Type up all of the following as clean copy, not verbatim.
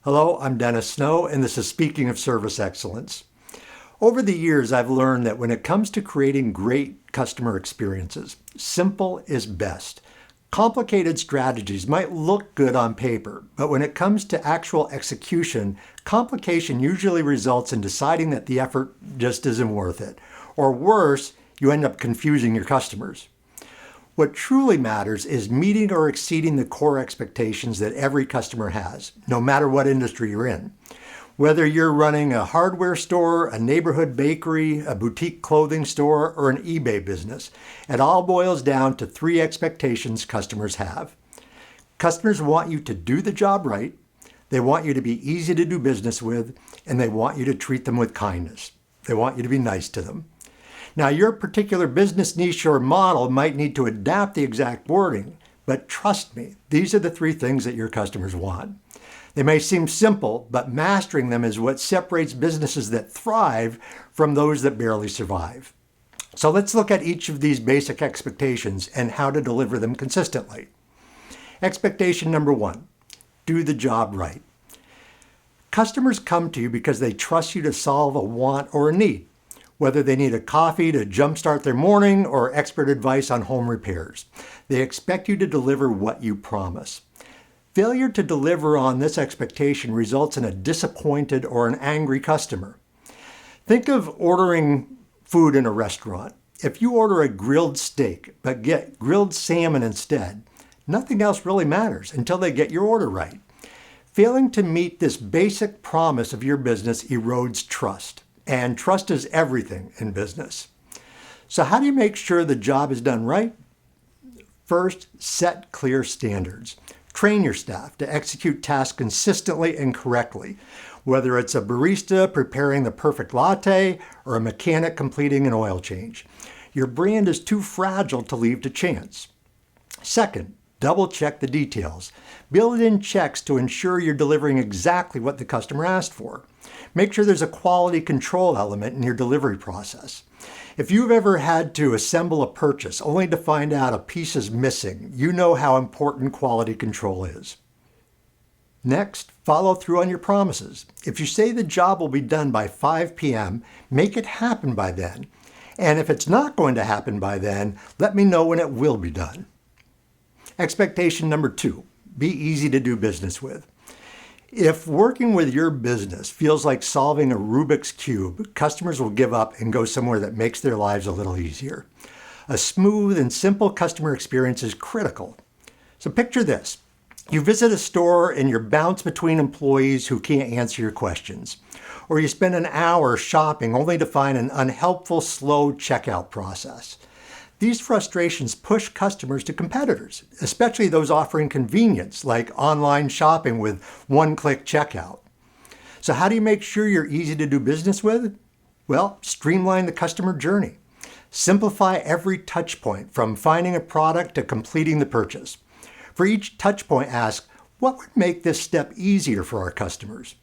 Hello, I'm Dennis Snow, and this is Speaking of Service Excellence. Over the years, I've learned that when it comes to creating great customer experiences, simple is best. Complicated strategies might look good on paper, but when it comes to actual execution, complication usually results in deciding that the effort just isn't worth it. Or worse, you end up confusing your customers. What truly matters is meeting or exceeding the core expectations that every customer has, no matter what industry you're in. Whether you're running a hardware store, a neighborhood bakery, a boutique clothing store, or an eBay business, it all boils down to three expectations customers have. Customers want you to do the job right, they want you to be easy to do business with, and they want you to treat them with kindness. They want you to be nice to them. Now, your particular business niche or model might need to adapt the exact wording, but trust me, these are the three things that your customers want. They may seem simple, but mastering them is what separates businesses that thrive from those that barely survive. So let's look at each of these basic expectations and how to deliver them consistently. Expectation number one, do the job right. Customers come to you because they trust you to solve a want or a need, whether they need a coffee to jumpstart their morning or expert advice on home repairs. They expect you to deliver what you promise. Failure to deliver on this expectation results in a disappointed or an angry customer. Think of ordering food in a restaurant. If you order a grilled steak but get grilled salmon instead, nothing else really matters until they get your order right. Failing to meet this basic promise of your business erodes trust. And trust is everything in business. So how do you make sure the job is done right? First, set clear standards. Train your staff to execute tasks consistently and correctly, whether it's a barista preparing the perfect latte or a mechanic completing an oil change. Your brand is too fragile to leave to chance. Second, double check the details. Build in checks to ensure you're delivering exactly what the customer asked for. Make sure there's a quality control element in your delivery process. If you've ever had to assemble a purchase only to find out a piece is missing, you know how important quality control is. Next, follow through on your promises. If you say the job will be done by 5 p.m., make it happen by then. And if it's not going to happen by then, let me know when it will be done. Expectation number two, be easy to do business with. If working with your business feels like solving a Rubik's Cube, customers will give up and go somewhere that makes their lives a little easier. A smooth and simple customer experience is critical. So picture this. You visit a store and you're bounced between employees who can't answer your questions. Or you spend an hour shopping only to find an unhelpful, slow checkout process. These frustrations push customers to competitors, especially those offering convenience like online shopping with one-click checkout. So how do you make sure you're easy to do business with? Well, streamline the customer journey. Simplify every touch point from finding a product to completing the purchase. For each touch point, ask, what would make this step easier for our customers?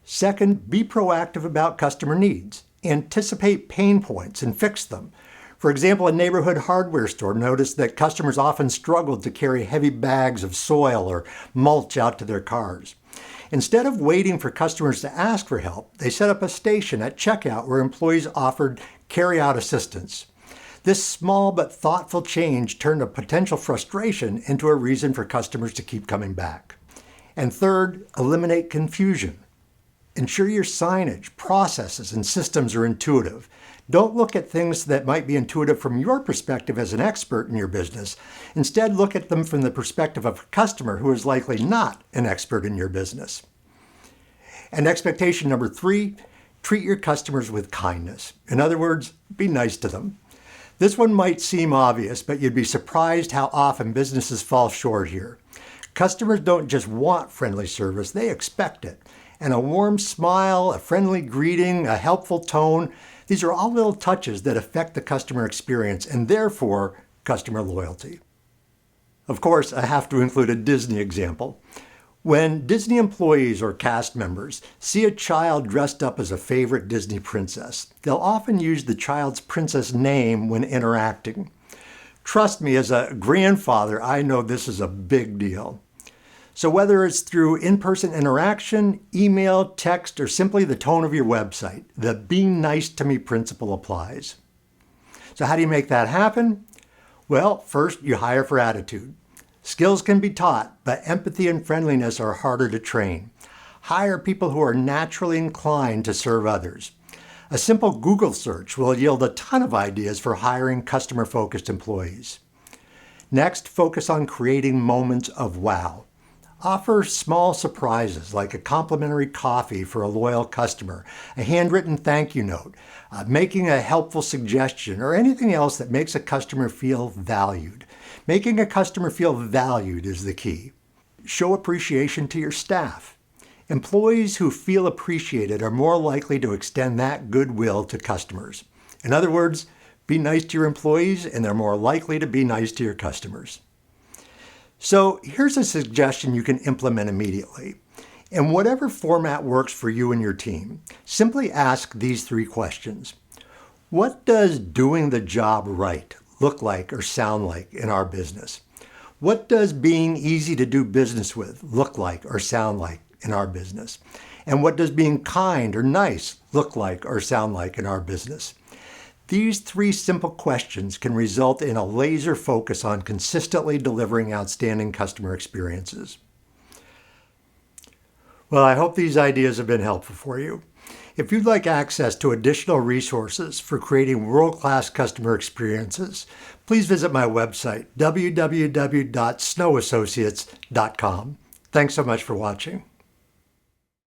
Second, be proactive about customer needs. Anticipate pain points and fix them. For example, a neighborhood hardware store noticed that customers often struggled to carry heavy bags of soil or mulch out to their cars. Instead of waiting for customers to ask for help, they set up a station at checkout where employees offered carry-out assistance. This small but thoughtful change turned a potential frustration into a reason for customers to keep coming back. And third, eliminate confusion. Ensure your signage, processes, and systems are intuitive. Don't look at things that might be intuitive from your perspective as an expert in your business. Instead, look at them from the perspective of a customer who is likely not an expert in your business. And expectation number three, treat your customers with kindness. In other words, be nice to them. This one might seem obvious, but you'd be surprised how often businesses fall short here. Customers don't just want friendly service, they expect it. And a warm smile, a friendly greeting, a helpful tone, these are all little touches that affect the customer experience and therefore customer loyalty. Of course, I have to include a Disney example. When Disney employees or cast members see a child dressed up as a favorite Disney princess, they'll often use the child's princess name when interacting. Trust me, as a grandfather, I know this is a big deal. So whether it's through in-person interaction, email, text, or simply the tone of your website, the being nice to me principle applies. So how do you make that happen? Well, first you hire for attitude. Skills can be taught, but empathy and friendliness are harder to train. Hire people who are naturally inclined to serve others. A simple Google search will yield a ton of ideas for hiring customer-focused employees. Next, focus on creating moments of wow. Offer small surprises like a complimentary coffee for a loyal customer, a handwritten thank you note, making a helpful suggestion, or anything else that makes a customer feel valued. Making a customer feel valued is the key. Show appreciation to your staff. Employees who feel appreciated are more likely to extend that goodwill to customers. In other words, be nice to your employees and they're more likely to be nice to your customers. So here's a suggestion you can implement immediately. In whatever format works for you and your team, simply ask these 3 questions. What does doing the job right look like or sound like in our business? What does being easy to do business with look like or sound like in our business? And what does being kind or nice look like or sound like in our business? These 3 simple questions can result in a laser focus on consistently delivering outstanding customer experiences. Well, I hope these ideas have been helpful for you. If you'd like access to additional resources for creating world-class customer experiences, please visit my website, www.snowassociates.com. Thanks so much for watching.